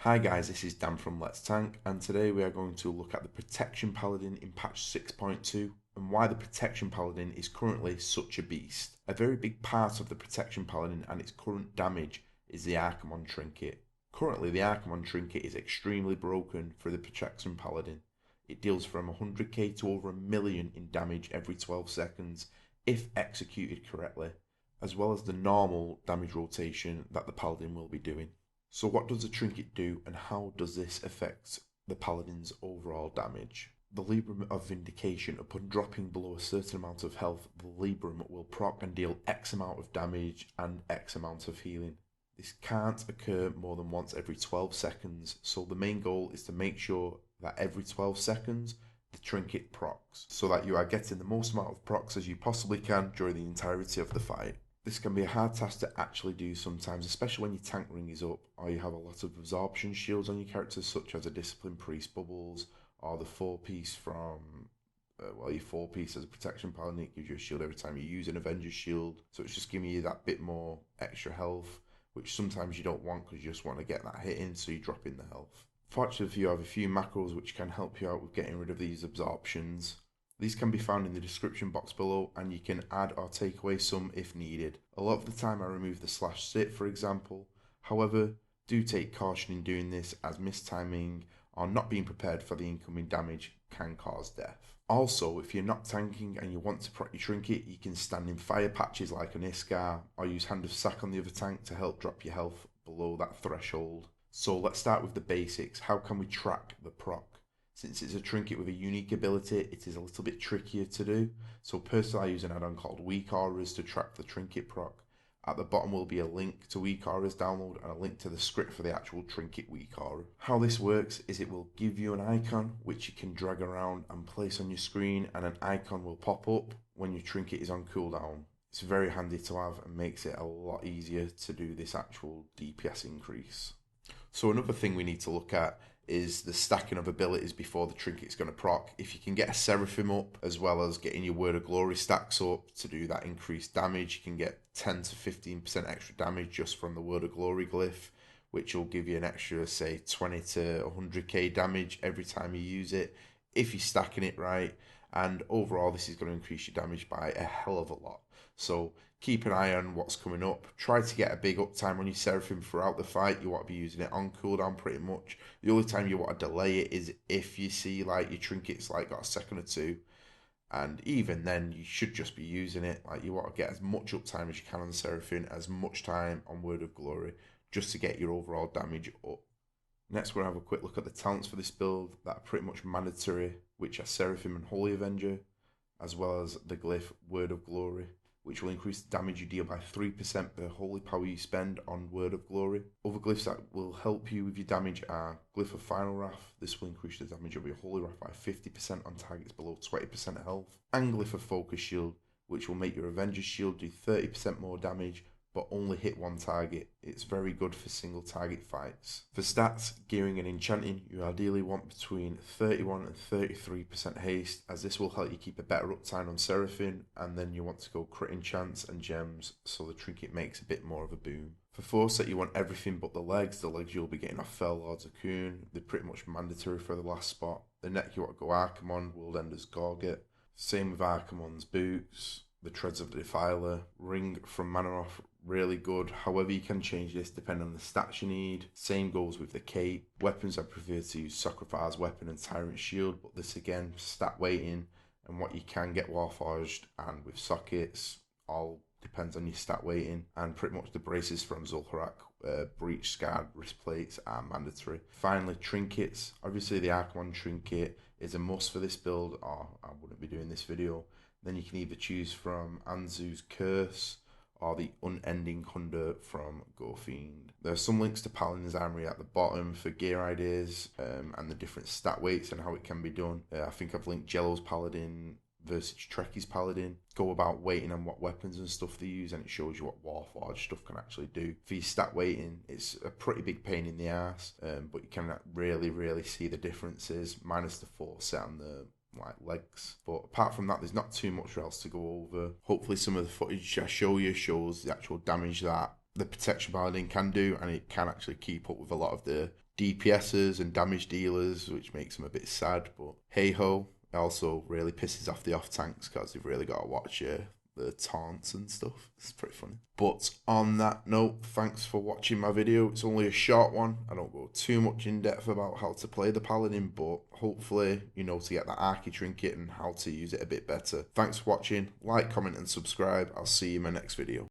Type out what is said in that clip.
Hi guys, this is Dan from Let's Tank, and today we are going to look at the Protection Paladin in patch 6.2 and why the Protection Paladin is currently such a beast. A very big part of the Protection Paladin and its current damage is the Archimonde trinket. Currently the Archimonde trinket is extremely broken for the Protection Paladin. It deals from 100k to over a million in damage every 12 seconds if executed correctly, as well as the normal damage rotation that the Paladin will be doing. So what does the trinket do and how does this affect the Paladin's overall damage? The Librum of Vindication, upon dropping below a certain amount of health, the Librum will proc and deal X amount of damage and X amount of healing. This can't occur more than once every 12 seconds, so the main goal is to make sure that every 12 seconds the trinket procs, so that you are getting the most amount of procs as you possibly can during the entirety of the fight. This can be a hard task to actually do sometimes, especially when your tank ring is up or you have a lot of absorption shields on your characters, such as a Discipline Priest Bubbles or the 4-piece from, your 4-piece as a Protection Paladin. It gives you a shield every time you use an Avenger shield, so it's just giving you that bit more extra health, which sometimes you don't want because you just want to get that hit in, so you drop in the health. Fortunately, you have a few macros which can help you out with getting rid of these absorptions. These can be found in the description box below, and you can add or take away some if needed. A lot of the time I remove the /sit, for example. However, do take caution in doing this, as mistiming or not being prepared for the incoming damage can cause death. Also, if you're not tanking and you want to proc your trinket, you can stand in fire patches like an Iskar or use Hand of Sack on the other tank to help drop your health below that threshold. So let's start with the basics. How can we track the proc? Since it's a trinket with a unique ability, it is a little bit trickier to do. So personally, I use an add-on called Weak Auras to track the trinket proc. At the bottom will be a link to Weak Auras download and a link to the script for the actual trinket Weak Aura. How this works is it will give you an icon which you can drag around and place on your screen, and an icon will pop up when your trinket is on cooldown. It's very handy to have and makes it a lot easier to do this actual DPS increase. So another thing we need to look at is the stacking of abilities before the trinket's going to proc. If you can get a Seraphim up, as well as getting your Word of Glory stacks up to do that increased damage, you can get 10 to 15% extra damage just from the Word of Glory glyph, which will give you an extra, say, 20 to 100k damage every time you use it, if you're stacking it right. And overall, this is going to increase your damage by a hell of a lot. So keep an eye on what's coming up. Try to get a big uptime on your Seraphim throughout the fight. You want to be using it on cooldown pretty much. The only time you want to delay it is if you see like your trinkets like got a second or two. And even then, you should just be using it. Like, you want to get as much uptime as you can on the Seraphim, as much time on Word of Glory, just to get your overall damage up. Next, we'll have a quick look at the talents for this build that are pretty much mandatory, which are Seraphim and Holy Avenger, as well as the glyph Word of Glory, which will increase the damage you deal by 3% per holy power you spend on Word of Glory. Other glyphs that will help you with your damage are Glyph of Final Wrath. This will increase the damage of your Holy Wrath by 50% on targets below 20% health. And Glyph of Focus Shield, which will make your Avenger Shield do 30% more damage, but only hit one target. It's very good for single target fights. For stats, gearing and enchanting, you ideally want between 31 and 33% haste, as this will help you keep a better uptime on Seraphim, and then you want to go crit enchants and gems, so the trinket makes a bit more of a boom. For Foresight, you want everything but the legs. The legs you'll be getting off Fell Lords of Coon. They're pretty much mandatory for the last spot. The neck you want to go Archimonde, World Ender's Gorget. Same with Archimonde's boots. The Treads of the Defiler, Ring from Manoroth, really good. However, you can change this depending on the stats you need. Same goes with the cape. Weapons, I prefer to use Sacrifice Weapon and Tyrant Shield, but this again, stat weighting and what you can get Warforged and with sockets, all depends on your stat weighting. And pretty much the braces from Zul'Farrak, Breach, Scarred, wrist plates are mandatory. Finally, trinkets. Obviously the Archimonde trinket is a must for this build, or I wouldn't be doing this video. Then you can either choose from Anzu's Curse or the Unending Thunder from Gofiend. There are some links to Paladin's Armory at the bottom for gear ideas and the different stat weights and how it can be done. I think I've linked Jello's Paladin versus Trekkie's Paladin. Go about weighting on what weapons and stuff they use, and it shows you what Warforged stuff can actually do. For your stat weighting, it's a pretty big pain in the ass, but you can really see the differences, minus the foresight and the legs. But apart from that, there's not too much else to go over. Hopefully some of the footage I show you shows the actual damage that the Protection Paladin can do, and it can actually keep up with a lot of the DPSs and damage dealers, which makes them a bit sad, but hey ho. It also really pisses off the off tanks because they've really got to watch the taunts and stuff. It's pretty funny. But on that note, thanks for watching my video. It's only a short one. I don't go too much in depth about how to play the Paladin, but hopefully you know to get that Archi trinket and how to use it a bit better. Thanks for watching. Like, comment and subscribe. I'll see you in my next video.